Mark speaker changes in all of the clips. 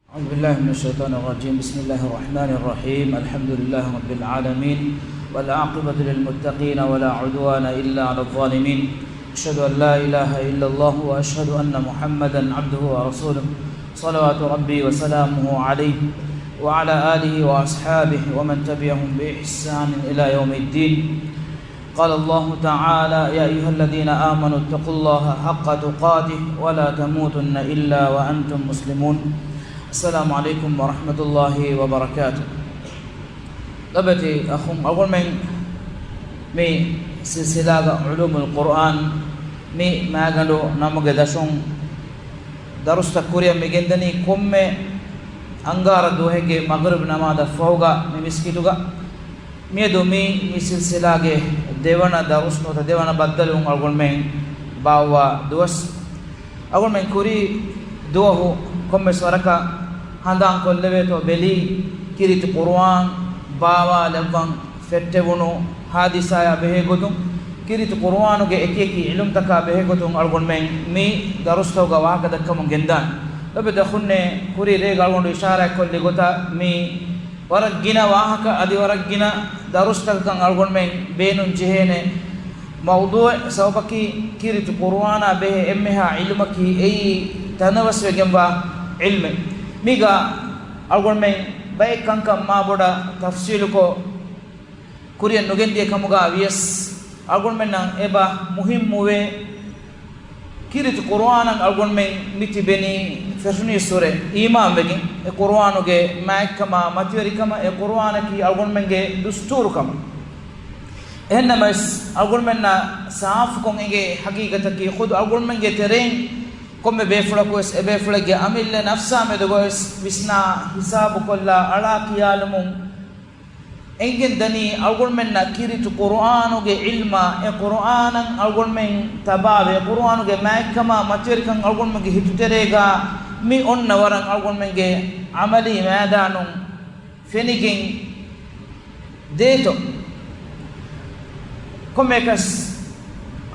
Speaker 1: أعوذ بالله من الشيطان الرجيم. بسم الله الرحمن الرحيم. الحمد لله رب العالمين والعاقبة للمتقين ولا عدوان إلا على الظالمين. أشهد أن لا إله إلا الله وأشهد أن محمدا عبده ورسوله صلوات ربي وسلامه عليه وعلى آله وأصحابه ومن تبعهم بإحسان إلى يوم الدين. قال الله تعالى: يا أيها الذين آمنوا اتقوا الله حق تقاته ولا تموتن إلا وأنتم مسلمون. السلام عليكم ورحمة الله وبركاته. لبتي أخم أقول من سلسلة علوم القرآن ما قالوا نمو قدشون درست كوريا مجندني كم أنغار دوهك مغرب نماذا فوقا مسكتوغا ميدو سلسلة ديوانا درست نوتا ديوانا بدلون أقول من باوا دوس أقول من كوري دوه كم سوركا هندان كل بيتو بلي كريت قرآن باوا لبان فتبونو حادثة يا بهجودم كريت قرآن وجه إكيكي علم تكا بهجودم أرجون من مي درستو جواه كذا كم جندان لبده خنّة كوري رجال أرجون إشارة كل لغتا مي ورق جنا واهك أدي ورق جنا درست كان أرجون من بينون جهنة موضوع سوبكي كريت قرآن به إمها علمك أي تناوس وجنبا علم ميغا أقول من باي كانك ما بودا تفسيركو كوريان نوجندي كموغا ويس أقول من إبا مهم موه كيرت القرآن أقول من متي بني فرشني سورة إيمان بني القرآن وجه ما كما ماتيري كما القرآن كي أقول من جه دستور كما إنما أقول من ساف كون إيه حقيقة كي خود أقول من جه ترين كم بيفلكوس بيفلك أميل نفسه مدوس بسنا حساب كلا على كيالمون إنجن دني أقول من نكيرت القرآن وجه علم القرآن أقول من تباب القرآن وجه ما كما ماتير كان أقول من جه هتدرجا مي أن نورن أقول من جه عملي ما دانون فينيجين ديتو كم يكس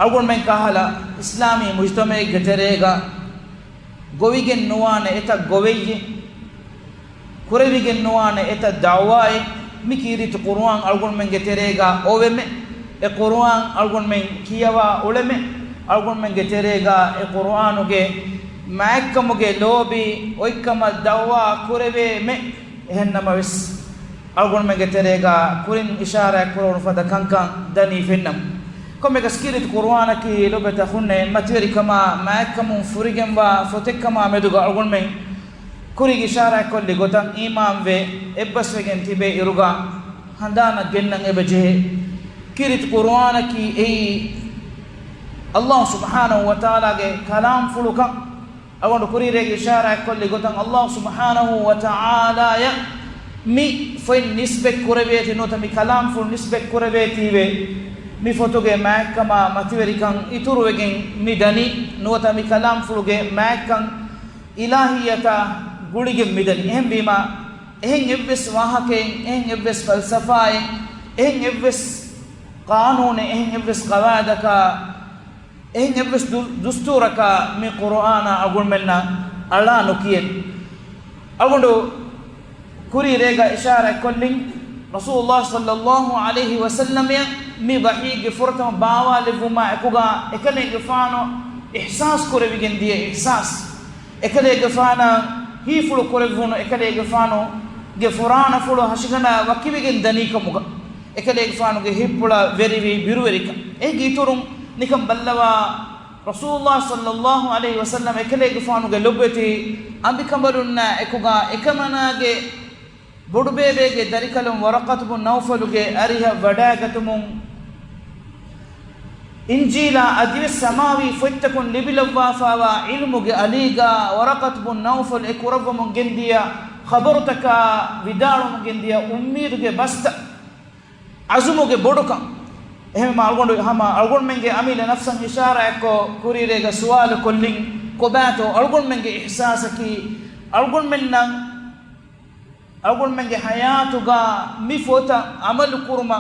Speaker 1: أقول من كهلا إسلامي مجتمع كتريغا غويجن نوانه إتا غويجي كوريجن نوانه إتا دعواي مكيرت القرآن أقول من كتريغا أوهم القرآن أقول من كيوا أولهم أقول من كتريغا القرآن وجه معكم وجه لوبي ويكما دعوا كوريبي مه هنما بس أقول من كتريغا كورين إشارة كورون فدا كان دني فينم كم يكسكيرت القرآن كي لو بتخونه ماتيري كما معكم فريجن با فتك كما مدوغا أقول من كوري إشارة كل لغتان إمام و إبس وجن تبي إروغا هندانا جنن إبجه كيرت القرآن كي أي الله سبحانه وتعالى كلام فلوكا أقول كوري رج إشارة كل لغتان الله سبحانه وتعالى يا مي فين نسبة كوربيتي نوتا مي كلام فل نسبة كوربيتي و mi fotoge mak kama mativeri kan ituruwegen mi dani nuwata mi kalam fuluge mak kan ilahiyata gulige mi dani ehem bima ehem ebbes wahake ehem ebbes falsafa ehem ebbes qanun ehem ebbes qawadaka ehem ebbes dusturaka mi qur'ana agul menna ala nukiyen agundu kuri rega ishara kollin rasulullah sallallahu alaihi wasallam ya mi bahi gefurta bawa levuma ekuga ekale gefano ihsas kore bigendiye ihsas ekale gefana hi fulu kore vuno ekale gefano gefurana fulu hashigana wakibigen dani kamuga ekale gefano ge hippula verivi biruverika e giturum nikam ballawa rasulullah sallallahu alaihi wasallam ekale gefano ge lobbeti ambikambalunna ekuga ekamana ge ಬುಡುಬೇಬೆಗೆ ದರಿಕಲಂ ವರಕತುಬು ನೌಫಲುಗೆ ಅರಿಹ ವಡಾಗತುಮುಂ ಇಂಜೀಲ ಅದಿವೆ ಸಮಾವಿ ಫೊತ್ತಕುನ್ ಲಿಬಿಲವ್ವಾಫಾವ ಇಲ್ಮುಗೆ ಅಲೀಗ ವರಕತುಬು ನೌಫಲ್ ಎಕುರವ್ವಮುಂ ಗೆಂದಿಯ ಖಬರುತಕ ವಿದಾಳುಮುಂ ಗೆಂದಿಯ ಉಮ್ಮೀದುಗೆ ಬಸ್ತ ಅಜುಮುಗೆ ಬೊಡುಕಂ එහෙම අල්ගොඬු හම අල්ගොන් මෙන්ගේ අමිල නෆ්සන් ඉෂාරා එක්කෝ කුරීරේගේ සුවාල කොල්ලින් කොබෑතෝ අල්ගොන් මෙන්ගේ ඉහ්සාසකි අල්ගොන් මෙන්නම් أقول من حياتك مفوتا عمل كرما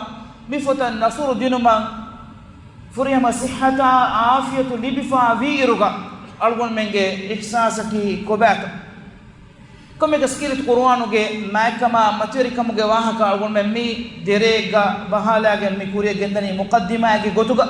Speaker 1: مفوتا نصر دينما فريما صحة عافية لبفا فيرغا أقول من إحساسك كبات komme gaskirit qur'anuge maikama maturikamuge wahaka algon men mi derega bahalage mi kuriye gendani muqaddima ge gotuga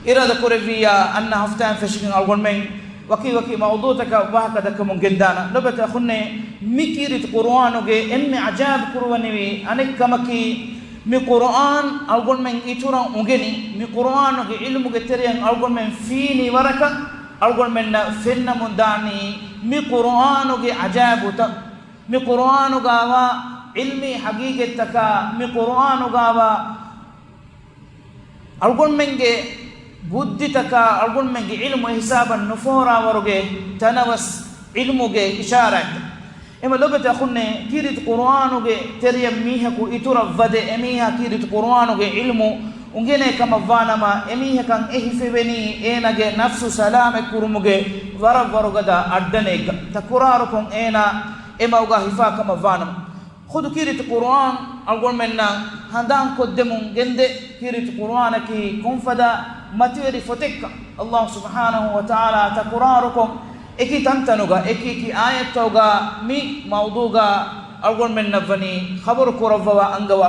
Speaker 1: irada kureviya anna haftan fashikin algon men waki mawdu'aka wahaka dakamun gendana lobata khunne mikirit qur'anuge emmi ajab kurwani anekamaki mi qur'an algon men ituran ungeni mi qur'anuge ilmuge teriyan algon men fini waraka algon men fenna mundani mi qur'anuge ajabuta mi qur'anuga wa ilmi haqiqataka mi qur'anuga wa algon menge buddhi taka algon menge ilmu hisaban nufura waruge tanawas ilmuge isharat ema lobata khunne kirit qur'anuge teriya miha ku itura vade emiha kirit qur'anuge ilmu ungene kama vanama emiha kan ehifeveni enage nafsu salame kurumuge warugada addanega takurarukum ena ema uga hifa kama vanama khudu kirit qur'an algon menna handan koddemun gende kirit qur'anaki kunfada materi fotekka Allah subhanahu wa ta'ala takurarukum eki tantanuga eki ayatuga mi mawduga algon menna vani khabar kurawwa angawa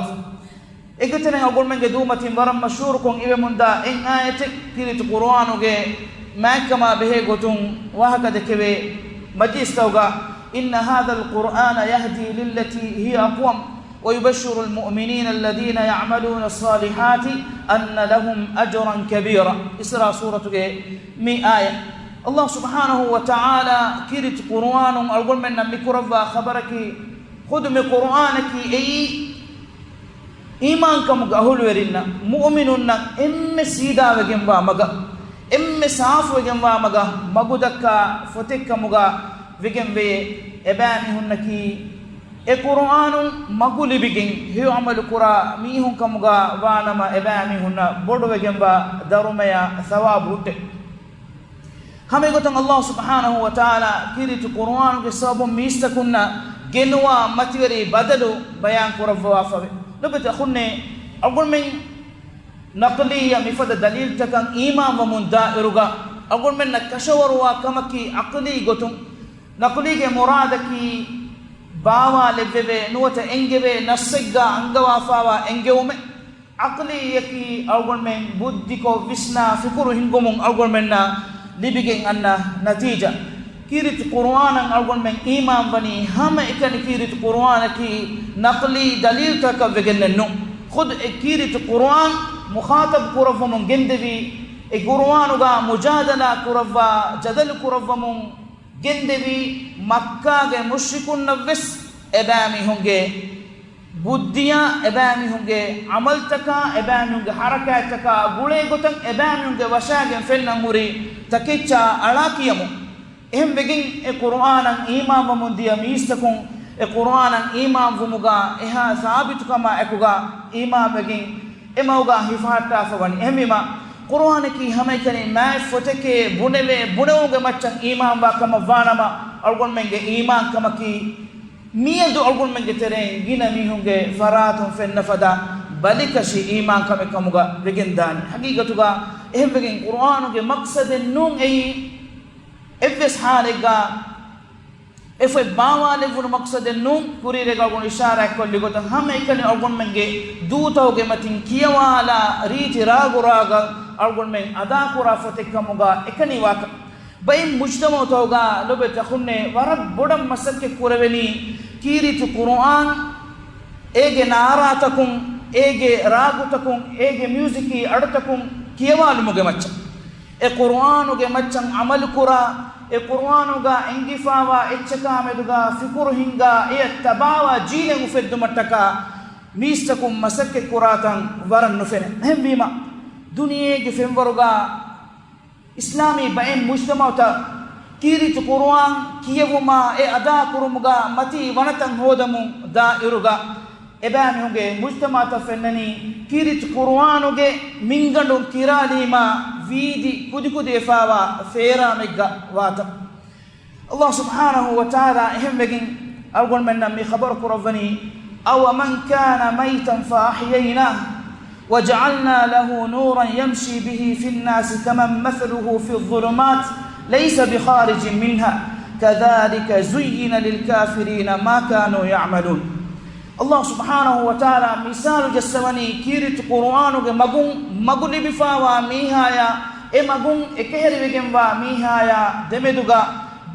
Speaker 1: ekatene algon menge dumatin waram mashhurukum ibe munda en ayat kirit qur'anuge makama behe gotun wahaka dekeve majistawga إن هذا القرآن يهدي للتي هي أقوم ويبشر المؤمنين الذين يعملون الصالحات أن لهم أجرا كبيرا إسراء سورة مي آية الله سبحانه وتعالى كيرت قرآن أقول من مكرفة خبرك خذ من قرآنك أي إيمانكم أهل ورنا مؤمنون إم سيدا وجنبا مغا إم ساف وجنبا مغا مغدك فتك مغا vigembe ebani hunnaki e qur'anun maguli bigin hiyo amal qura mi hun kamuga wanama ebani hunna bodu vigemba darumaya thawab hutte hame gotan Allah subhanahu wa ta'ala kirit qur'an ke sabu mistakunna genwa mativeri badalu bayan kurawwa fawe lobata khunne agul men naqliya mifada dalil takan iman wa mundairuga agul men nakashawarwa kamaki aqli gotum naqlige muradaki bawa levve nuwata engeve nasegga angawa fawa engewme aqli yaki algon men buddhi ko visna fikuru hingomun algon men na libigen anna natija kirit qur'anan algon men iman bani hama ikani kirit qur'anaki naqli dalil taka vegennu khud kirit qur'an mukhatab kurawmun gendevi e qur'anuga mujadala kurawwa jadal kurawmun gendevi makkage mushrikun navs ebami hunge buddiya ebami hunge amal taka ebami hunge harakat taka gule gotan ebami hunge washagen fennan muri takicha alakiyamu ehem begin e qur'anan iman mundiya mistakun e qur'anan iman vumuga eha sabit kama ekuga iman begin emauga hifata fawani emima قرآن کی ہمیں کنے میں فتکے بنوے مچن ایمان با کم وانما الگن منگے ایمان کم کی میدو الگن منگے ترین گینا میہنگے فراتن فی النفدا بلکشی ایمان کم کمگا بگن دانی حقیقتگا اہم بگن قرآن کے مقصد نون ای افس حالگا اف باوا لفن مقصد نون پوری رگا گون اشارہ کل لگتا ہم ایکنے الگن منگے دوتاو گے متن کیوالا ریت راگو راگا algon men ada kura fotekkamuga ekani waka bayin mujtama tawga lobe takhunne warab bodam masakke kuraveni kirit qur'an ege naratakum ege ragutakum ege musiki adatakum kiyawalu muge macca e qur'anu ge maccan amal kura e qur'anu ga engifawa echaka meduga fikuru hinga e tabawa jile mufeddu mattaka mistakum masakke kuratan waran nufene hembima दुनिया के फेमवरगा इस्लामी बाइन मुज्तमाता किरित कुरान कियवुमा ए अदा कुरुमुगा मति वनतन होदमु दाइरुगा एबामी होगे मुज्तमाता फेन्ननी किरित कुरानुगे मिंगंडु किरालीमा वीदि कुदि एफावा फेरा मेग्गा वाता Allah subhanahu wa ta'ala ehim begin algon menna mi khabar kuravani aw man kana maytan fa ahyaynahu وجعلنا له نورا يمشي به في الناس كمن مثله في الظلمات ليس بخارج منها كذلك زين للكافرين ما كانوا يعملون. الله سبحانه وتعالى مثال جسمني كيرت قرآن مغن بفاوا ميهايا مغن اكهر بگنوا ميهايا دمدوغا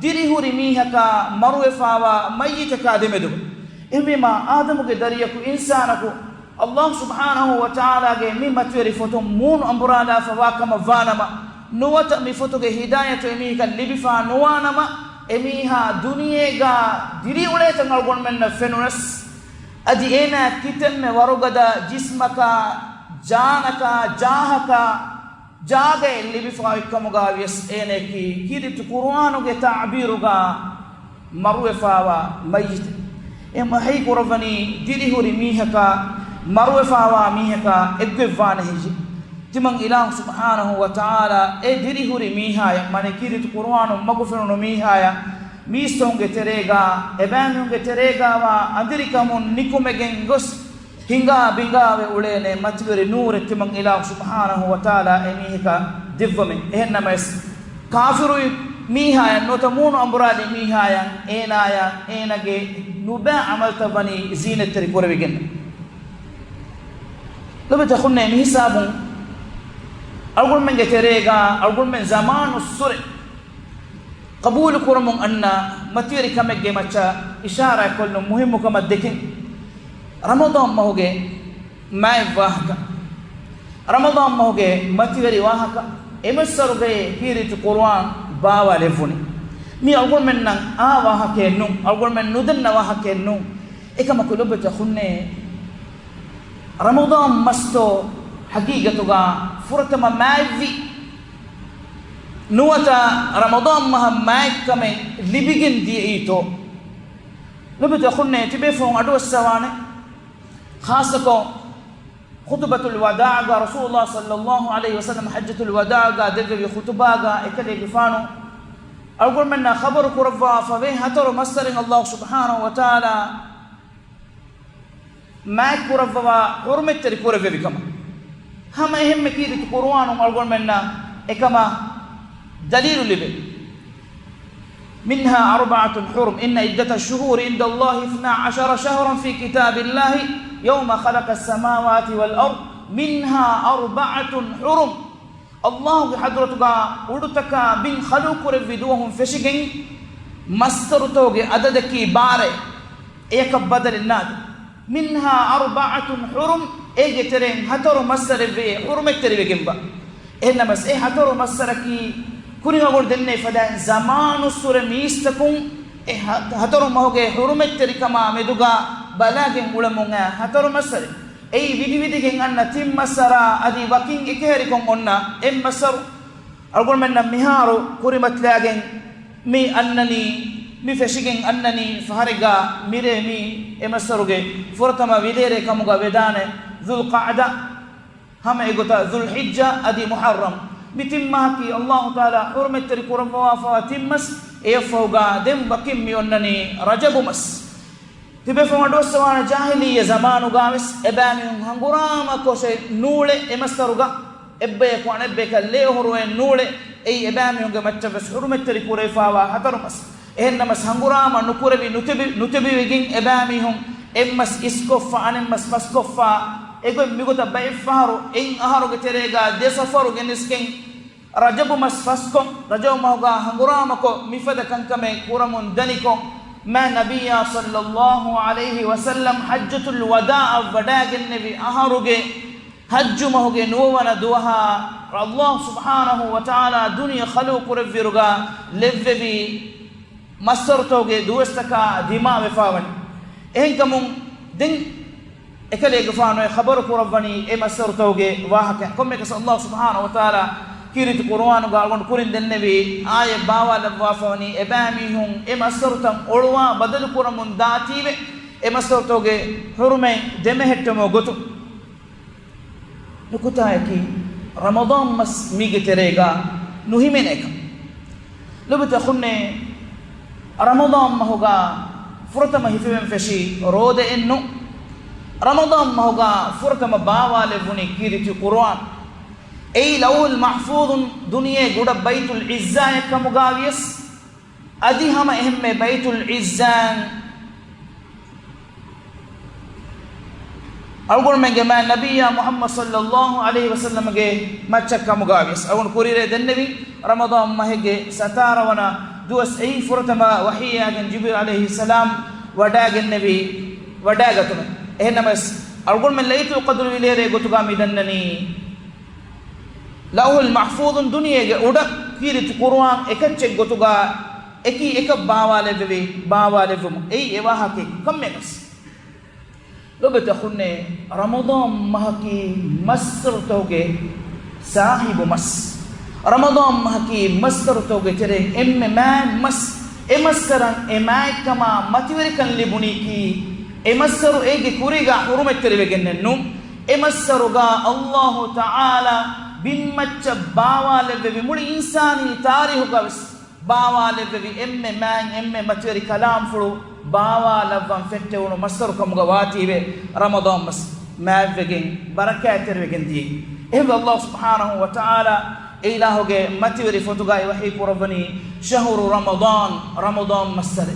Speaker 1: ديريهوري ميهكا مروفاوا ميتكا دمدوغا إمما آدم دريكو إنسانكو الله سبحانه وتعالى مي متوري فتو مون أمبرادا فواكما فانما نوتا مي فتو هداية ميهكا لبفا نوانما إميها دنيا ديري وليتا نلقون من فنونس أدي إنا كتن ورغدا جسمك جانك جاهك جاغ اللي بفاوكمغا يس إنكي كيرت قرآنك تعبيرك مروفاوا ميت إما هي قرباني ديريهوري ميهكا مروفاوا ميهكا إجفانه تمن إله سبحانه وتعالى ديريهوري ميهايا من كيرت قرآن مغفرون ميهايا ميستونغ تريغا إبانونغ تريغا وأندريكامون نيكومجن غس هنگا بنگا وولene matgori نور تمن إله سبحانه وتعالى ميهكا دفمن إهنمس كافرو ميهايا نوتمون أمبرادي ميهايا إنايا إناجي نوبا عملت بني زينة تريكور بيجن لو بتخوننا ميسابون أقول من جتريجا أقول من زمان السر قبول كرمون أن متيري كم جمعة إشارة كل مهم كم الدكين رمضان ما هو جه ما يفهك رمضان ما هو جه متيري واهك إمسر جه كيرت القرآن باوا لفوني مي أقول من نان واهك النوم أقول من ندن واهك النوم إكما كلوب تخوننا رمضان مستو حقيقة تجا فرتما مايفي نوتا رمضان مهم مايك كمان لبيجن دي إيتو لبت أخونا تبيفون أدو السوانة خاصة خطبة الوداع رسول الله صلى الله عليه وسلم حجة الوداع دبي خطبة إكلي جفانو أقول منا خبر كرفا فبين هتر مستر الله سبحانه وتعالى مايك كرفا حرمة تري كرفا بكما هم أهم كيد القرآن أقول منا إكما دليل لبه منها 4 حرم إن عدة الشهور عند الله 12 شهرا في كتاب الله يوم خلق السماوات والأرض منها 4 حرم الله حضرتك ودتك بن خلوق رفدوهم فشكين مسترتوغ عددك باري إيك بدل الناد منها 4 حرم إيجي ترين هتر مستر في حرم التربي جنبا إنما هتر مستركي كوني أقول دنيا فدا زمان السورة ميستكون هترو ما هو جه حرمة تريكما مدوغا بلاغين علمونا هترو مسر أي فيديو كين أن تيم مسرا أدي باكين إكهريكم أننا مسر أقول من مهارو كوري متلاغين مي أنني مي فشيكين أنني فهرجا ميري مي مسروجي فرتما فيديري كموغا بدانة ذو القعدة هم إيغوتا ذو الحجة أدي محرم بتمهكي الله تعالى حرمة تركورم وفاتمس إيفوغا دم بكم يونني رجب مس تبفهم دوسوانا جاهلية زمانو غامس إباميهم هنغراما كوشي نولي إمستروغا إبايك وان إبايك اللي هروين نولي أي إباميهم غمتفس حرمة تركوري فاوا حترمس إهنمس هنغراما نكوربي نتبي ويجين إباميهم إمس إسكوفا أنمس مسكوفا إيكو ميغوتا باي فارو إن أهارو كتيريغا دي سفارو جنسكين رجبو مسفسكم رجبو مهوغا هنغرامكو مفدا كنكمي كورمون دنيكو ما نبي صلى الله عليه وسلم حجة الوداع وداع النبي أهاروغي حج مهوغي نوانا دوها الله سبحانه وتعالى دنيا خلوق رفيروغا لفبي مسترتوغي دوستكا دماء وفاون إهنكمون دين إكلي غفانو خبرك ربني مسرتوغي واهك كم كس الله سبحانه وتعالى كيرت القرآن قالون كورين النبي آية باوا لبوافوني إباميهم مسرتم أولوا بدل كورمون داتيب مسرتوغي حرمي دمهتمو غتو نكتايكي رمضان مس ميغي تريغا نهيمنك لو بتخني رمضان ما هوغا فرتما هيفين فشي رود إنه رمضان ما هو فرتما باوا لفوني كيرتي قرآن أي لو المحفوظ دنيا جود بيت العزة كمغاويس adi hama ehme baitul izzan algon menge ma nabiyya muhammad sallallahu alaihi wasallam ge machakka mugavis algon kurire dennevi ramadan mahege satarawana duwas ay furatama wahiyagen jibril alaihi salam wadagen nabi wadagatuna ehnamas algon men laytul qadr wilere gotuga midannani lawhul mahfuzun duniyege uda kirit qur'an ekacche gotuga eki ek baawale vum ei ewahake kammegas lobeta khunne ramadan mahaki masr toge sahibu mas ramadan mahaki masr toge tere emme man mas emassaran emaikama mativerikan libuni ki emassaru ege kuriga hurumettere vegennennu emassaruga allah taala bimmacha baawale ve muli insani tarihuga baawale ve emme man emme mativeri kalam fulu baawala van fettewno masaru kamuga watibe ramadan mas mavegen barakater vegen di ehba allah subhanahu wa ta'ala ilahuge mativeri fotuga wahi kurabani shahru ramadan masare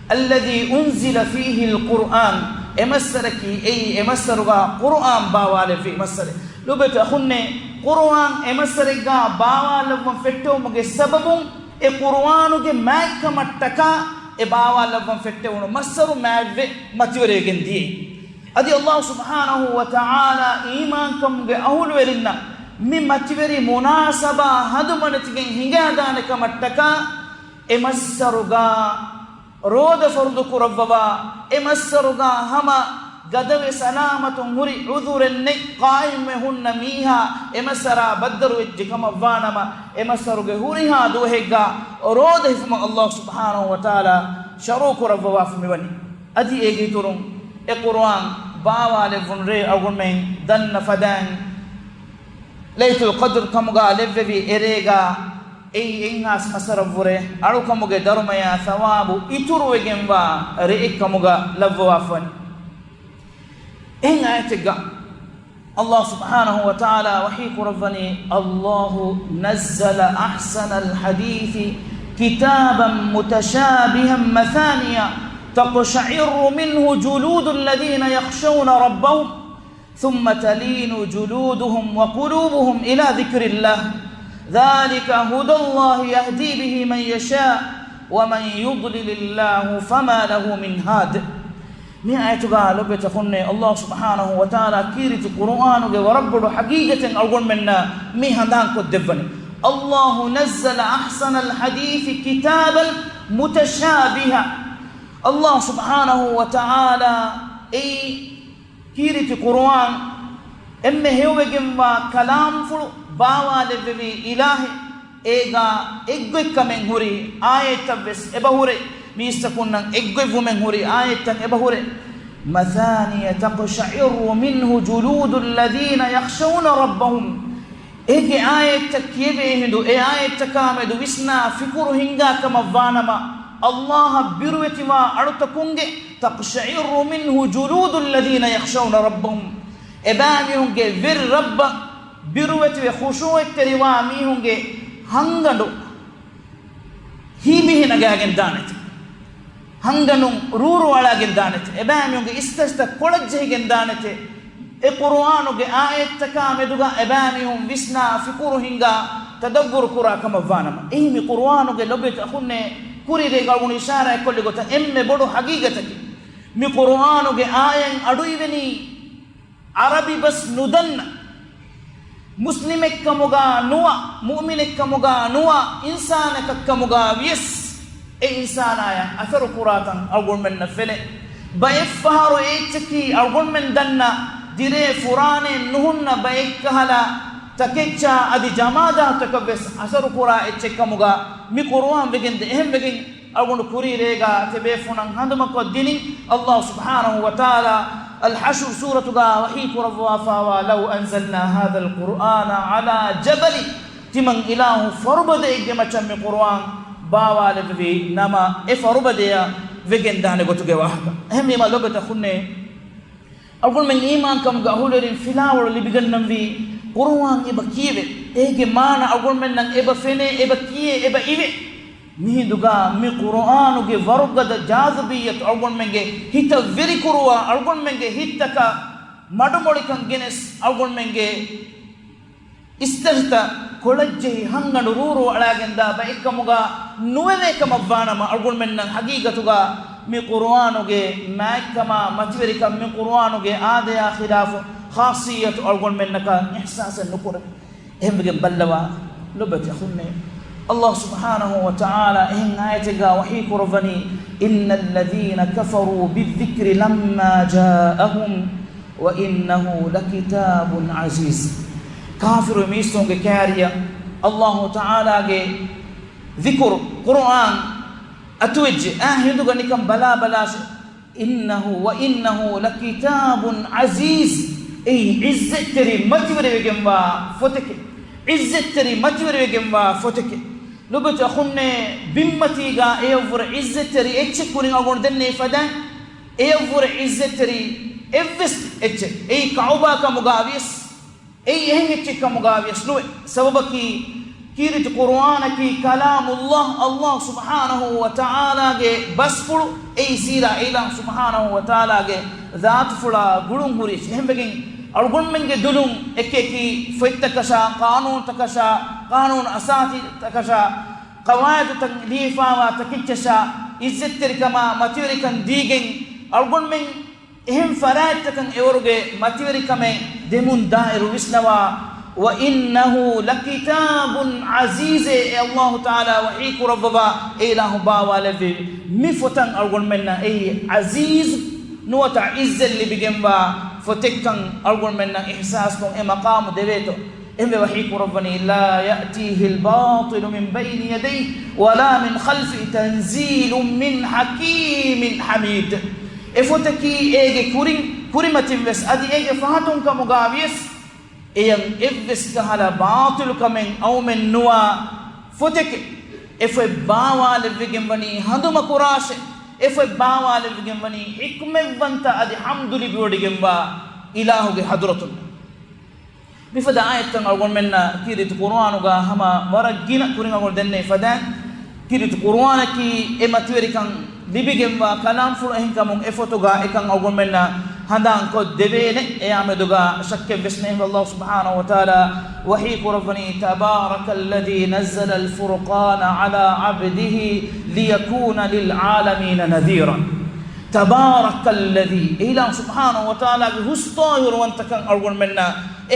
Speaker 1: alladhi unzila fihi alquran emasaraki ay emasaruga quran baawale fi masare lubeta khunne quran emasariga baawala van fettewmuge sababun e qur'anuge maikamattaka e baawalavam fettewno massaru maave matiweren di adi allah subhanahu wa ta'ala iman kamge ahul werinna mi mativeri munasaba hadumanatigen hingadane kamattaka e massaruga roda fardu kurawwa e massaruga hama gadave salamatun muri udhurenne qaime hunna miha emasara badru ejjikama vanama emasaruge huriha duhegga roda hifma allah subhanahu wa ta'ala sharuku rabwa fmiwani adi egi turun e qur'an baawale vunre agumen danna fadan laytul qadr kamuga levvi erega ei engas masaravure alu kamuge darumaya thawabu ituru egemba re kamuga lavwa fani إن أتجا الله سبحانه وتعالى وحيك ربني الله نزل أحسن الحديث كتابا متشابها مثانيا تقشعر منه جلود الذين يخشون ربهم ثم تلين جلودهم وقلوبهم إلى ذكر الله ذلك هدى الله يهدي به من يشاء ومن يضلل الله فما له من هاد mi ayatuga lobeta khonne allah subhanahu wa ta'ala kiriti qur'anuge warabbudu haqiqatan algon menna mi handan ko devani allah nazzala ahsana alhadith kitaban mutashabiha allah subhanahu wa ta'ala ay kiriti qur'an emme hewegen wa kalam fulu baawale bevi ilahi ega egge kamen huri ayatabes ebahure ميستكونن اغفو من هوري ايتن ابهوري مثانية تقشعر منه جلود الذين يخشون ربهم اجي ايت كيبهدو اي ايت كامدو وسنا فكر هنگا كما فانما الله بروتي ما ارتكونگه تقشعر منه جلود الذين يخشون ربهم اباميونگه ور رب بروتي خشوع تريواميونگه هنگندو هيبه نگاگن دانت hanganun ruru walagen danete ebamiyonge istasta kolajjegen danete e qur'anuge ayat takameduga ebamiyum visna fikuru hinga tadabbur kura kama vanama ehmi qur'anuge lobet akhunne kurire galgun ishara kolli gota emme bodu haqiqataki mi qur'anuge ayan aduiveni arabi bas nudanna muslimekkamuga nuwa mu'minekkamuga nuwa insanekkamuga yes إنسان آية أثر قراتا أقول من نفله بيفهر إيتكي أقول من دنا ديري فران نهن بيكهلا تكيتشا أدي جمادا تكبس أثر قرا إيتكا مغا مي قرآن بجن دهم بجن أقول كوري ريغا تبيفنا هندما قدني الله سبحانه وتعالى الحشر سورة وحيك رضوافا ولو أنزلنا هذا القرآن على جبل تمن إله فربد إجمع من قرآن baawale be nama e farubadeya vegendane gotuge wahaka hemmi ma lobeta khunne algol men iman kam ga hulerin filawol libigannam wi qur'an e bakibe ege mana algol men nan e ba fene e ba kiye e ba iwe mihinduga mi qur'anuge warugada jazabiyat algon menge hita veri kuruwa algon menge hittaka madumolikan genes algon menge istahta kolajje hanganu ruru alagenda ba ekkamuga nuwene kamavvanama algon menna hagigatuga mi qur'anuge maikama matverika mi qur'anuge adaya khilaf khasiyat algon mennaka ihsasan nukur ehmge ballawa lobati khunne الله سبحانه وتعالى إن آياتك وحيك رفني إن الذين كفروا بالذكر لما جاءهم وإنه لكتاب عزيز كافر ميستون كاريا الله تعالى ذكر قرآن أتوج هندوغا نكم بلا بلاش إنه وإنه لكتاب عزيز أي عزة تري مجوري بجنبا فتك عزة تري مجوري بجنبا فتك لبت أخونا بمتيجا إيفور عزتري إتش كوني أقول دني فدا إيفور عزتري إفس إتش أي كعوبا كمغاويس أي هنيتش كمغاويس لو سببك كيرت القرآن كي كلام الله سبحانه وتعالى بس فلو أي سيرة إله سبحانه وتعالى ذات فلا غلوم هريش هم بقين أرجون من جدلهم إككي فتكشا قانون أساتي تكشا قواعد تكليفا وتكتشا إزتر كما ماتيري كان ديجين أرجون من هم فرات تكن إورجي ماتيري كما دمون دائر وسنوا وإنه لكتاب عزيز الله تعالى وحيك ربما إله باوالفي مفتن أرجون منا أي عزيز نوتا عز اللي بجنبا فتكن أرجون منا إحساسكم مقام دبيتو إما وحيك ربني لا يأتيه الباطل من بين يديه ولا من خلفه تنزيل من حكيم حميد إفتكي إيجي كوريمة بس أدي إيجي فهاتون كمغاويس إيان إفس كهلا باطل كمن أو من نوا فتك إفو باوال بجنبني هندو مكراش إفو باوال بجنبني حكمة بنتا أدي حمد لي بيودجنبا إلهه حضرتنا بفدا آية أقول منا كيرت القرآن وجا هما ورجينا كورين أقول دنيا فدان كيرت القرآن كي إما توري كان بيجمع كلام فلان كمون إفتوجا إكان أقول منا هندان كود دبين أمدوجا شك بسنه الله سبحانه وتعالى وحيك ربني تبارك الذي نزل الفرقان على عبده ليكون للعالمين نذيرا تبارك الذي إله سبحانه وتعالى هستاهر وانت كان أقول منا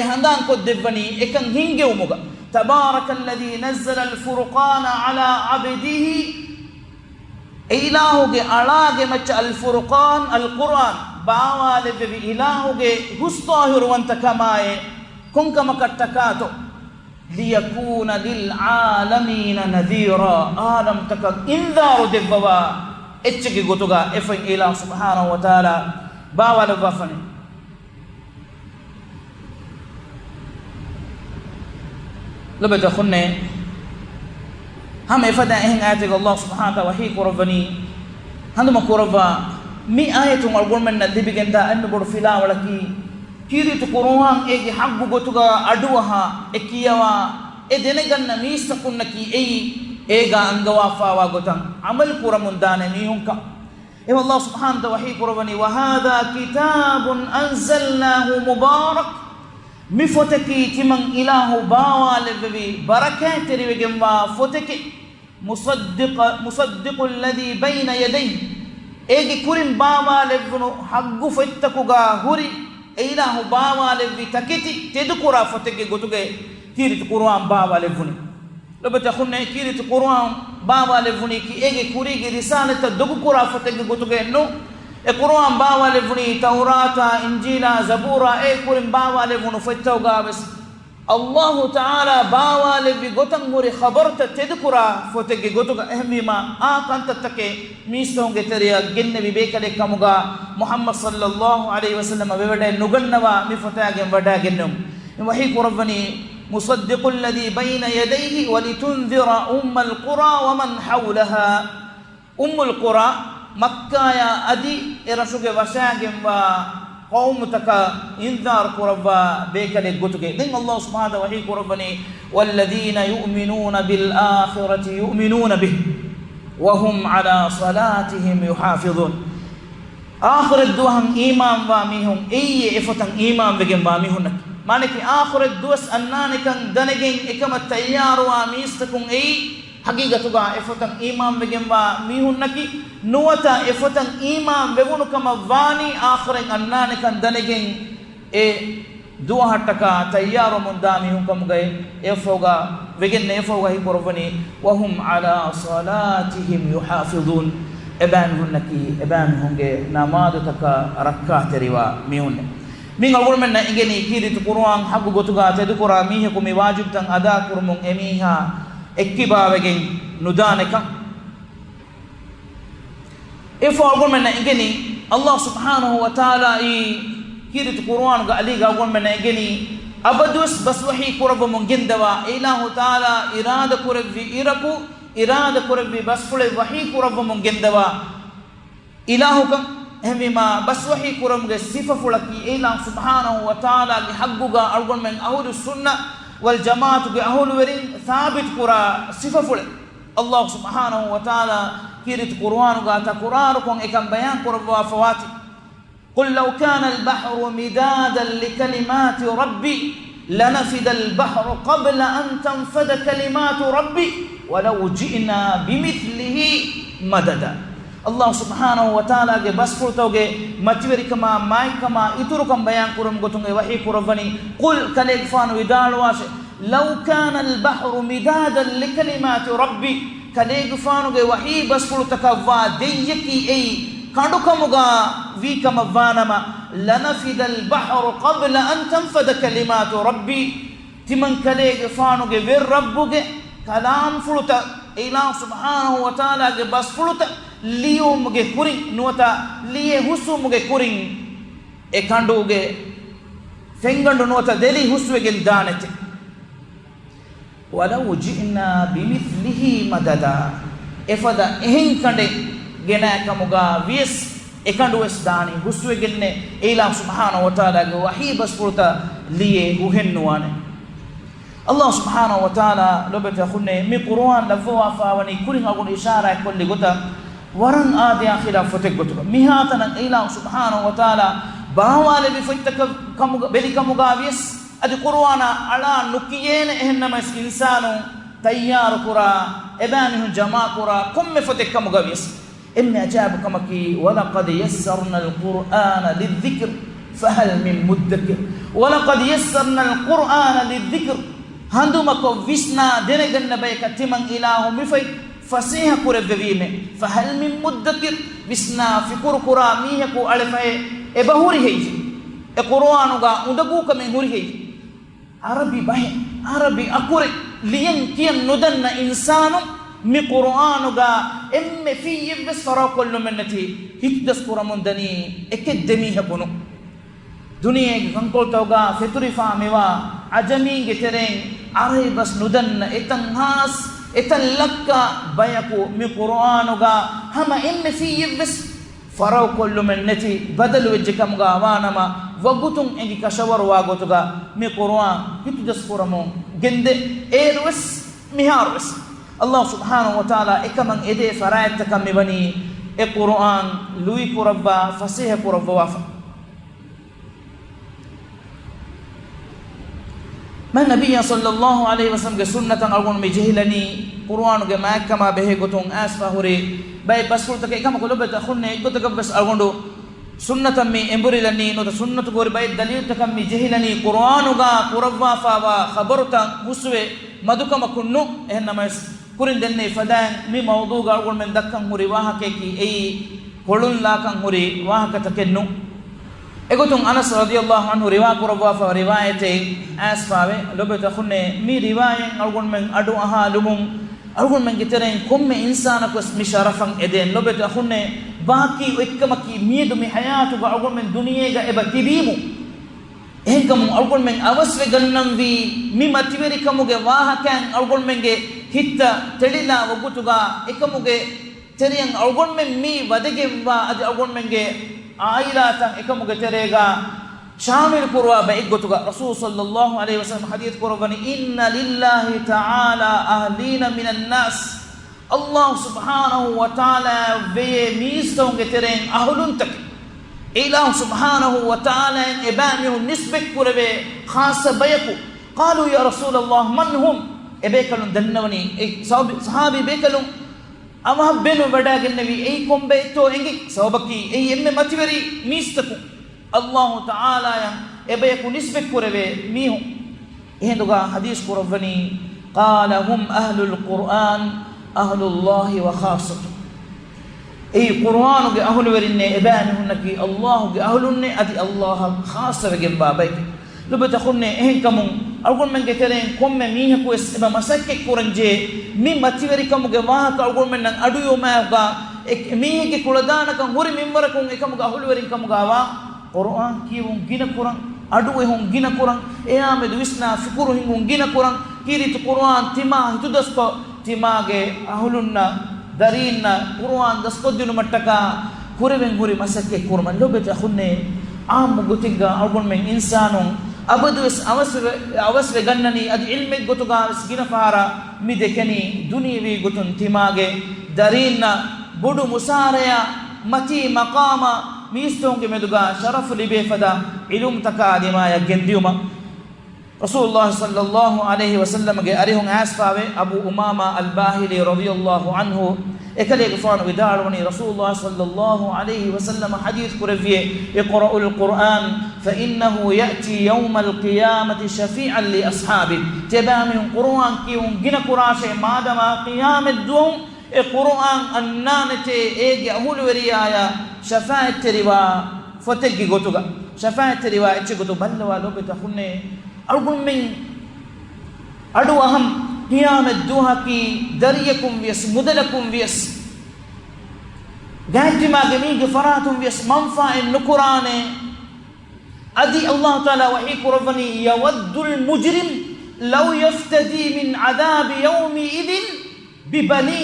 Speaker 1: هندان كود دبني إكان هنجي ومجا تبارك الذي نزل الفرقان على عبده إلهه ألاج مچ الفرقان القرآن باوال بي إلهه هستاهر وانت كماي كن كما كتكاتو ليكون للعالمين نذيرا آدم تكن انذار دبوا اتشكي غوتوغا افن إله سبحانه وتعالى باوال بافني لبت خنه هم إفدا إهن آيات الله سبحانه وتعالى وحي كربني هندم كربا مي آية أقول من الذي بيجندا أن برفلا ولكي كيري تقرؤان إيه حق بقولتها أدوها إكياوا إدنيجنا ميستكون نكي إيجا أنجوافا وقتان عمل كرمون دانه ميهونكا إيه الله سبحانه وتعالى وحي كربني وهذا كتاب أنزلناه مبارك مفتكي تمن إله باوال ببي بركات ربجموا فتكي مصدق الذي بين يديه إيجي كورين باوال بنو حق فتكوغا هوري إله باوال بي تكتي تذكرا فتكي غتوغي كيرت قرآن باوال بني لو بتخون كيرت قرآن باوال بني كي إيجي كوري رسالة تذكرا فتكي غتوغي نو القرآن باوال بني توراة إنجيل زبورة كورين باوال بنو فتوغا بس الله تعالى باوال بغتن موري خبرت تذكرا فتكي غتوغا أهميما كانت تكي ميستون غتريا جن بيبكله كموغا محمد صلى الله عليه وسلم بيبدا نغنوا مفتاغم بدا جنم وحي ربني مصدق الذي بين يديه ولتنذر القرى ومن حولها القرى مكة يا أدي إرشوك وشاكم قوم تكا انذار كربا بيكل غتوكي دين الله سبحانه وحي كربني والذين يؤمنون بالآخرة يؤمنون به وهم على صلاتهم يحافظون آخر الدوهم إيمان واميهم إي إفتن إيمان بجن واميهم مانك آخر الدوس أنانكن دنجين إكما التيار واميستكم إي حقيقة تقع إفتن إيمان بجن واميهم نكي نوتا إفتن إيمان بجنو كما واني آخر أنانكن دنجين إي دوها تكا تيار من داميهم كم جاي إفوجا بجن إفوجا هي قربني وهم على صلاتهم يحافظون إبانهم نكي إبانهم جي نماذج تكا ركعة روا ميون مين أقول من إنجني كيري تقرأان حق قطعة تذكر ميه كم واجب تان أدا كرمون إميها إكبا بجن ندانك إفو أقول من إنجني الله سبحانه وتعالى كيري تقرأان قالي أقول من إنجني أبدوس بس وحي كرب من جندوا إله تعالى إرادة كرب في إيركو إرادة كرب بس فل وحي كرب من جندوا إلهكم همما بس وحي كرم صفة فلكي إله سبحانه وتعالى لحقوقا أرغن من أهل السنة والجماعة بأهل ورين ثابت كرا صفة فل الله سبحانه وتعالى كيرت قرآن غاتا قرآنكم إكم بيان كرب وفواتي قل لو كان البحر مدادا لكلمات ربي لنفد البحر قبل أن تنفد كلمات ربي ولو جئنا بمثله مددا الله سبحانه وتعالى بس فرتوجه متوري كما ماي كما يترو كم بيان كرم قطعه وحي كربني قل كلك فان ودال واش لو كان البحر مدادا لكلمات ربي كلك فان وحي بس فرتك واديكي أي كانوا كموجا في كم فانما لنفد البحر قبل أن تنفد كلمات ربي تمن كلك فان وغير ربك كلام فرتا إله سبحانه وتعالى بس فرتا liyo muge kuring nuwata liye husu muge kuring e kanduge fengandu nuwata deli huswegen danete walaw ji'na bimithlihi madada efada ehin kande gena kamuga vies e kandu es dani huswegenne ila subhanahu wa ta'ala ge wahi basfurta liye huhennuane Allah subhanahu wa ta'ala lobeta khunne mi qur'an lafwa fawani kuring agun ishara kulli gota ورن آدي آخر فتك بتوك مهاتنا إله سبحانه وتعالى باوالي بفتك كم بدي كم غاويس أدي قرآن على نكيين إنما إنسان تيار كرا إبانه جماع كرا كم فتك كم غاويس إن أجاب كم كي ولقد يسرنا القرآن للذكر فهل من مدكر ولقد يسرنا القرآن للذكر هندوما كو فيسنا دنجن بيك تمن إله مفي فسيها كور بويمه فهل من مدكر بسنا في كور كراميه كو ألفه إبهوري هي القرآن غا عندكو كم هوري هي عربي به عربي أكور لين كيان ندن إنسان مي قرآن غا إم في يبس فرا كل منتي هيدس كرامون دني إكدميه كنو دنيا كنقول توغا فتوري فاميوا عجمي جترين عربي بس ندن إتنهاس إتلقى بيكو من قرآنك هما إم في يبس فراو كل من نتي بدل وجهكم غاوانما وقتم إنك كشور واقوتك من قرآن يتجس قرمون جند إيروس مهاروس الله سبحانه وتعالى إكمن إدي فرايتك مبني القرآن لوي كربا فسيح كربا وافا ما النبي صلى الله عليه وسلم سنة أرغن مجهلني قرآن ما كما به قطن أسفا هوري باي بس قلت كما قلت بتأخذني قلت بس أرغندو سنة مي إمبري لني نو سنة غوري باي دليل تكم مجهلني قرآن قربا فوا خبرتا مسوي مدكما كنو إنما كورين دني فدان مي موضوع أرغن من دكان هوري واها كي أي قولون لا كان هوري واها كتكنو إقولون أنس رضي الله عنه رواية قربوا فرواية أسفاوي لو بتأخذني مي رواية أرغن من أدو أها لمم أرغن من كترين كم إنسان كوس مشارفن إدين لو بتأخذني باقي وإكمكي ميد مي حياته أرغن من دنيا جا تبيمو إهكم أرغن من أوس وجنن في مي ماتيري كمو جا واه كان أرغن من جا هيتا تليلا وقطعا إكمو جا تريان أرغن من مي بدك وا أرغن من جا ಆಯಿಲಾತಂ ಏಕಮುಗೆ ತೆರೆಗ ಶಾಮಿಲ್ ಕುರುವ ಬೈಗೊತುಗ ರಸೂಲ್ ಸಲ್ಲಲ್ಲಾಹು ಅಲೈಹಿ ವಸಲ್ಲಂ ಹದೀತ್ ಕೊರವನಿ ಇನ್ನ ಲಿಲ್ಲಾಹಿ ತಆಲಾ ಅಹ್ಲೀನ ಮಿನನ್ ನಾಸ್ ಅಲ್ಲಾಹ್ ಸುಬ್ಹಾನಹು ವ ತಆಲಾ ವೆ ಮೀಸ್ತಂಗೆ ತೆರೆನ್ ಅಹ್ಲುನ್ ತಕ್ ಇಲಾಹ್ ಸುಬ್ಹಾನಹು ವ ತಆಲಾ ಇಬಾಮಿಹು ನಿಸ್ಬತ್ ಕುರವೆ ಖಾಸ ಬಯಕು قالوا يا رسول الله من هم ಎಬೇಕಲು ದನ್ನವನಿ ಸಹಾಬಿ ಬೇಕಲು ಅವಹಬ್ಬೆನು ಬಡಾಗೆನ್ನವಿ ಏ ಕೊಂಬೆ ತೋ ಎಂಗಿ ಸೌಬಕಿ ಏ ಎಮ್ಮೆ ಮತಿವರಿ ಮೀಸ್ತಕು ಅಲ್ಲಾಹು ತಆಲಾ ಎಬೇಕು ನಿಸ್ಬತ್ ಕುರವೆ ಮೀಹು ಏಂದುಗ ಹದೀಸ್ ಕುರವನಿ قال هم اهل القران اهل الله وخاصته ಈ ಕುರ್ಆನ್ಗೆ ಅಹ್ಲುವರಿನ್ನೆ ಎಬಾನಿ ಹುನ್ನಕಿ ಅಲ್ಲಾಹುಗೆ ಅಹ್ಲುನ್ನೆ ಅದಿ ಅಲ್ಲಾಹ ಖಾಸವಗೆ ಬಾಬೈಕೆ ಲುಬತ ಖುನ್ನೆ ಎಹಂಕಮು algon men geteren komme miha ku eba masakke kuranje mi mativeri kamuge wahaka algon men nan aduyo maga miha ge kuladana kan hori mimbara kun ekamuga ahulwerin kamuga wa Quran kiwun gina kuran aduwe hun gina kuran eame duisna fikuru hun gina kuran kiritu Quran tima hitudasko timage ahulunna darinna Quran daskodinu mattaka kureven hori masakke kurman lobeta khunne am gutinga algon men insanun abadus awasve gannani ad ilme gotuga sgina fara mi dekani duniyawi gotun timage darinna bodu musaraya mati maqama mistonge meduga sharaf libe fada ilum takadima ya gendiyuma rasulullah sallallahu alaihi wasallam ge arihun asfave abu umama al-bahili radiyallahu anhu ekale gfan widalwani rasulullah sallallahu alaihi wasallam hadith kurviye iqra'ul quran fa innahu ya'ti yawm al-qiyamati shafi'an li ashabi tabamin quran ki ungina qurashe madama qiyamat dum quran annanate ege ahulweriya shafa'at riwa fotegi gotuga shafa'at riwa eche gotu balwa lobeta khunne algun min adu aham qiyamat duha ki dariyakum wis mudalakum wis gantima gemi gfaratum wis manfa'in nukurane adi Allah taala wahi kurvani yawaddul mujrim law yaftadi min adhab yawmi idin bibani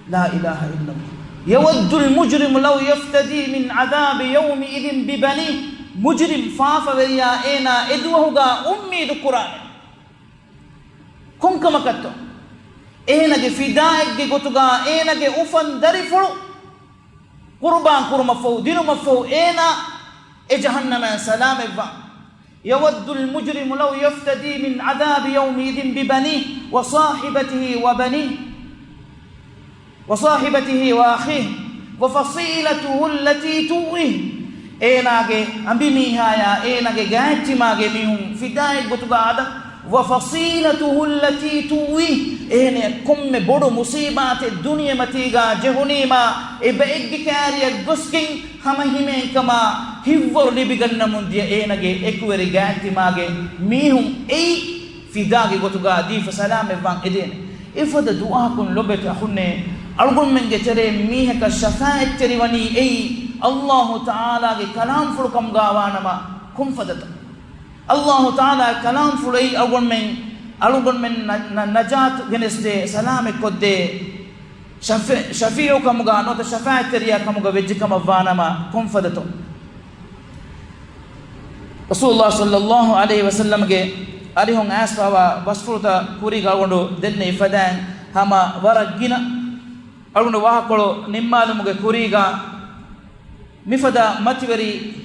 Speaker 1: la ilaha illa Allah yawaddul mujrim law yaftadi min adhab yawmi idin bibani mujrim faafa veriya ena eduhuga ummi nukurane kunkamakatto ಏನಗೆ ಫಿದಾಯಗ್ಗೆ ಗೊತ್ತುಗ ಏನಗೆ ಉಫನ್ ದರಿಫುಳು ಕುರ್ಬಾನ್ ಕುರುಮಫೌ ದಿನುಮಫೌ ಏನ ಎ ಜಹನ್ನಮ ಸಲಾಮೆವ್ವ يود المجرم لو يفتدي من عذاب يومئذ ببنيه وصاحبته وأخيه وفصيلته التي تؤويه ಏನಗೆ ಅಂಬಿಮಿಹಾಯ ಏನಗೆ ಗಾಚಿಮಾಗೆ ಮೀಹು ಫಿದಾಯಗ್ ಗೊತ್ತುಗ ಆದ وفصيلته التي توي ان كم بودو مصيبات الدنيا متيغا جهنيما ابيج كاريا غسكين همهيمه كما هيور لبيغن مندي انگه اكوري گانتي ماگه ميهم اي فداغي غتوغا دي فسلام بان ادين افد دعاء كن لبت اخنه الگون منگه چري ميهك شفاعت چريوني اي الله تعالى کے کلام فلکم گاوانما كم فدت Allah Ta'ala kalam fulai algon men najat genesde salame kodde shafi'u kamuga nota shafa'at teriya kamuga vejji kamavana konfadato Rasulullah sallallahu alaihi wasallam ge arihon asfawa basfurta kuriga algondu denne fadan hama waragina algondu wahakolo nimmalumuge kuriga mifada mativeri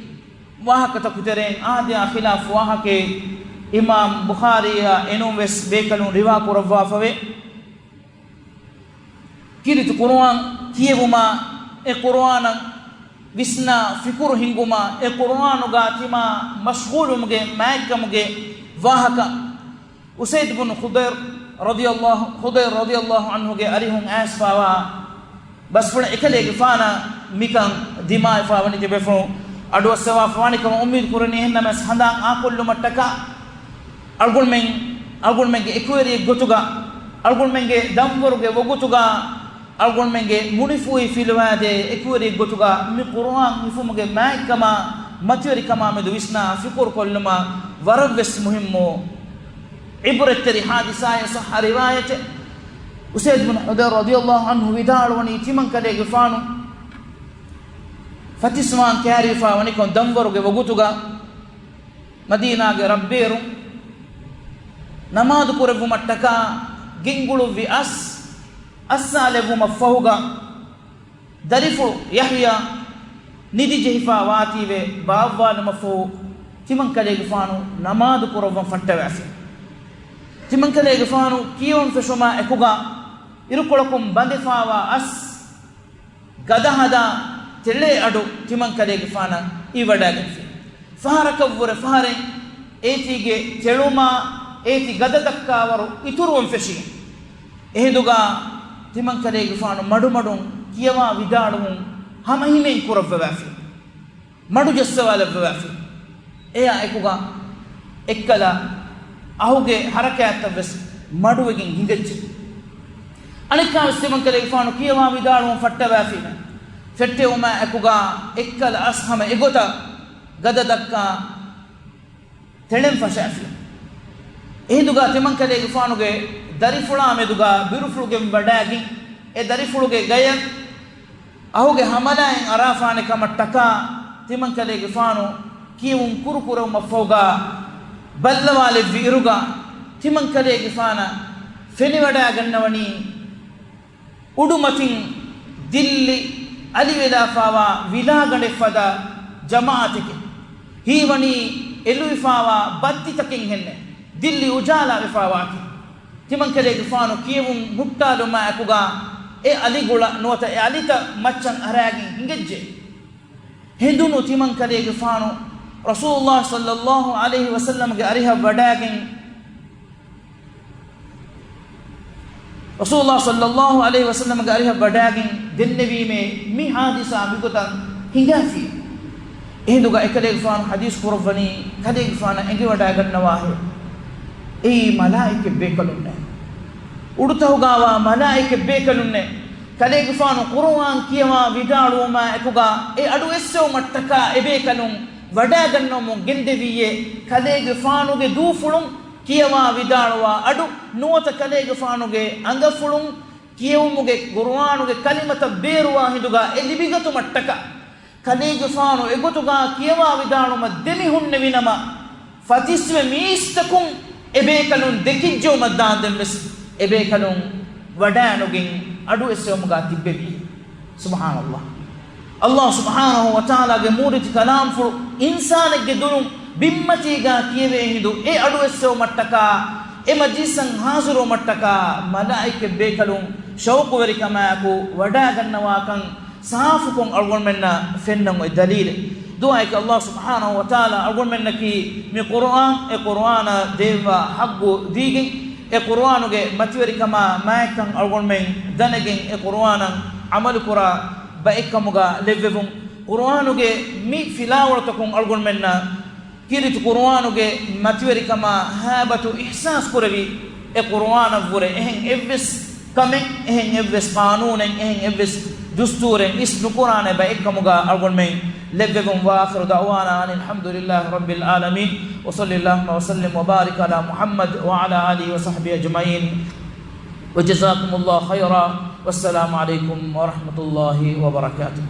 Speaker 1: ವಾಹಕತ ಕುತರೆನ್ ಆದ್ಯ ಖಿಲಾಫ್ ವಾಹಕೆ ಇಮಾಮ್ ಬುಖಾರಿಯ ಎನುಂ ವೆಸ್ ಬೇಕಲು ರಿವಾ ಕುರವಾಫವೆ ಕಿರಿತು ಕುರ್ಆನ್ ಕಿಯವುಮಾ ಎ ಕುರ್ಆನ್ ವಿಸ್ನ ಫಿಕುರ್ ಹಿಂಗುಮಾ ಎ ಕುರ್ಆನ್ ಗಾತಿಮಾ ಮಶ್ಗೂಲುಮ್ಗೆ ಮಾಯಕಮ್ಗೆ ವಾಹಕ ಉಸೈದ್ ಬಿನ್ ಖುದೈರ್ ರದಿಯಲ್ಲಾಹು ಅನ್ಹುಗೆ ಅರಿಹುಂ ಆಸ್ಫಾವಾ ಬಸ್ಫುಣ ಎಕಲೆಗೆ ಫಾನ ಮಿಕಂ ದಿಮಾ ಫಾವನಿ ಜೆಬೆಫು adu sawa fawani kam ummid kurani henna mas handan akullu mattaka algun men ge equary gotuga algun men ge damboruge wogutuga algun men ge munifu filwade equary gotuga mi qur'an mifumuge maikama maturi kama me duisna fikur kolluma warabes muhimmo ibrat tari hadisa ya sah riwayat usayd bin hudayr radiyallahu anhu widalwani timan kade gfanu fatisman karifa wani kon damwaruge wogutuga madinage rabberu namadu kurevu mattaka gingulu vi assalevu mafahuga darifu yahya nidi jehifa watiwe baawwanu mafahu timan kalege fanu namadu kurevu fattawafi timan kalege fanu kiyon feshoma ekuga irukolakum bandefawa gadahada tele adu timan kalege fana i wadagenfi faharakavvure fahare etige teluma eti gadadakkawaru ituruwan feshi eheduga timan kalege fanu madum kiyawa vidalumun hamahimen kuravvafi madu jassawalavafi eya ekuga ekkala ahuge harakatavves maduwegin hingecci anikka timan kalege fanu kiyawa vidalumun fattavafi fette uma ekuga ekkala ashama egota gadadakka telem fashafi eheduga timan kalege fanuge darifula meduga birufuluge badagi e darifuluge gaya ahuge hamalaen arafane kamattaka timan kalege fanu kiyun kurukuru mafauga ballawale viruga timan kalege fana feni wada gannawani udumatin dilli aliwela fawa vilagane fada jamaatike hiwani eluifawa battitakin henne dilli ujala ifawaki timan kalege fanu kiyun huttalu ma akuga e aligula nota e alita maccan aragi ngejje hindunu timan kalege fanu rasulullah sallallahu alaihi wasallam ge ariha wadagin rasulullah sallallahu alaihi wasallam ge ariha wadagin dennevi me mi hadisa migutan hingafi ehinduga ekalege fanu hadis kurvani kalege fana enge wadagannawahe ei malaike bekalunne udutogawa malaike bekalunne kalege fanu qur'an kiyawa vidaluma ekuga e adu esso mattaka e bekalun wadagannomu gendeviye kalege fanuge dufulun kiyawa vidalwa adu nuota kalege fanuge angafulun kiyawumuge qur'anuge kalimata beruwa hinduga e libigatu mattaka kalege fanu egotuga kiyawa vidaluma demi hunne vinama fatiswe miistakun ebekalun dekijjo maddan mes ebekalun wadanugin adu essomuga tibbebi subhanallah allah subhanahu wa ta'ala ge muriti kalam fu insanege dunum bimmatiga kiyewe hindu e adu esso mattaka e majisan hazuru mattaka malaike bekalun shauq werikamaku wadagannawa kan sahafukun algon menna fennam e dalil du'a ke allah subhanahu wa ta'ala algon menna ki mi qur'an e qur'ana deva haggu digin e qur'anuge matiweri kama mayakan algon men danegen e qur'anan amal kura ba ekamuga levvevum qur'anuge mi filawratokun algon menna kirit qur'anuge matiweri kama habatu ihsas kuravi e qur'ana vure ehen evves kamen ehen evves qanunen ehen evves dusturen isnu qur'ana ba ekamuga algon men لبكم واخر دعوانا ان الحمد لله رب العالمين وصلى اللهم وسلم وبارك على محمد وعلى اله وصحبه اجمعين وجزاكم الله خيرا والسلام عليكم ورحمه الله وبركاته.